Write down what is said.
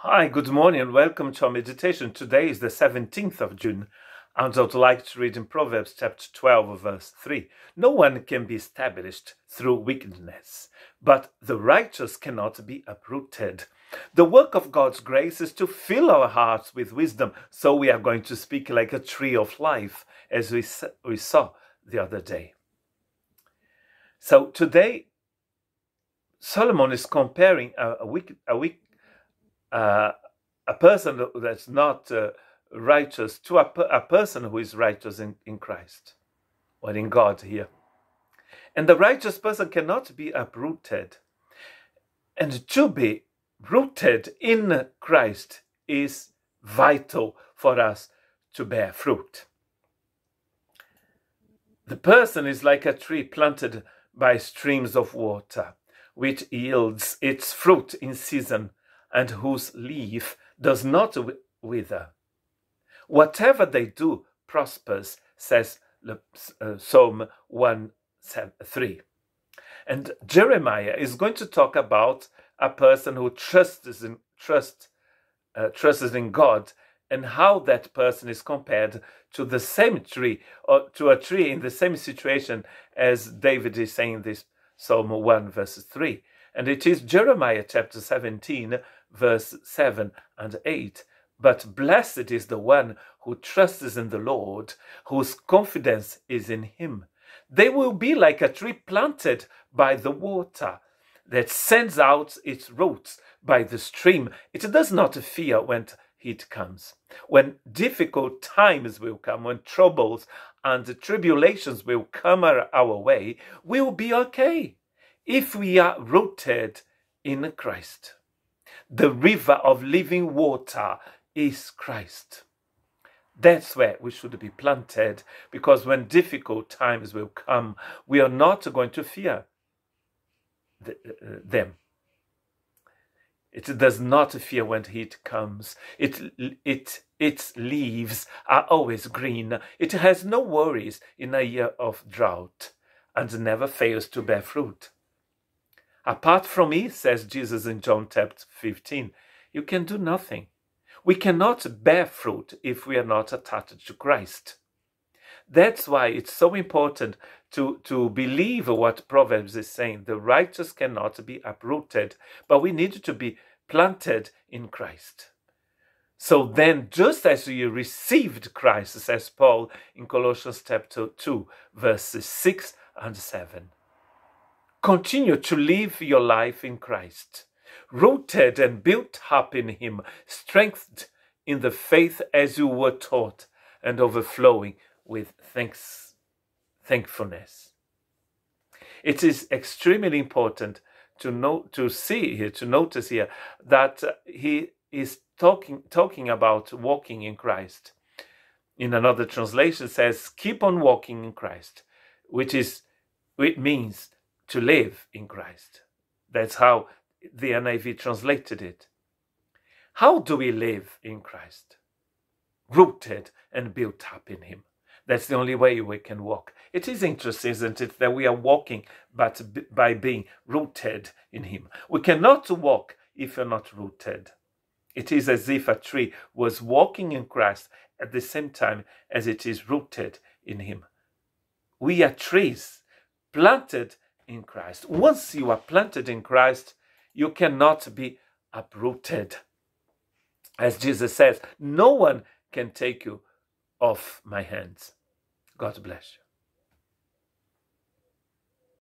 Hi, good morning and welcome to our meditation. Today is the 17th of June, and I would like to read in Proverbs chapter 12, verse 3. No one can be established through wickedness, but the righteous cannot be uprooted. The work of God's grace is to fill our hearts with wisdom, so we are going to speak like a tree of life, as we saw the other day. So today, Solomon is comparing a person that's not righteous to a person who is righteous in Christ or in God here. And the righteous person cannot be uprooted. And to be rooted in Christ is vital for us to bear fruit. The person is like a tree planted by streams of water, which yields its fruit in season and whose leaf does not wither. Whatever they do prospers, says Psalm 1:3. And Jeremiah is going to talk about a person who trusts in God, and how that person is compared to the same tree, or to a tree in the same situation as David is saying this Psalm 1 verse 3. And it is Jeremiah chapter 17 verse 7 and 8. But blessed is the one who trusts in the Lord, whose confidence is in him. They will be like a tree planted by the water that sends out its roots by the stream. It does not fear when heat comes. When difficult times will come, when troubles and tribulations will come our way, we will be okay if we are rooted in Christ. The river of living water is Christ. That's where we should be planted, because when difficult times will come, we are not going to fear them. It does not fear when heat comes. Its leaves are always green. It has no worries in a year of drought, and never fails to bear fruit. Apart from me, says Jesus in John chapter 15, you can do nothing. We cannot bear fruit if we are not attached to Christ. That's why it's so important to believe what Proverbs is saying. The righteous cannot be uprooted, but we need to be planted in Christ. So then, just as you received Christ, says Paul in Colossians chapter 2, verses 6 and 7, continue to live your life in Christ, rooted and built up in him, strengthened in the faith as you were taught, and overflowing with thankfulness. It is extremely important to notice here that he is talking about walking in Christ. In another translation says, keep on walking in Christ, which means to live in Christ. That's how the NIV translated it. How do we live in Christ? Rooted and built up in him. That's the only way we can walk. It is interesting, isn't it, that we are walking but by being rooted in him. We cannot walk if you're not rooted. It is as if a tree was walking in Christ at the same time as it is rooted in him. We are trees planted in Christ. Once you are planted in Christ, you cannot be uprooted. As Jesus says, no one can take you off my hands. God bless you.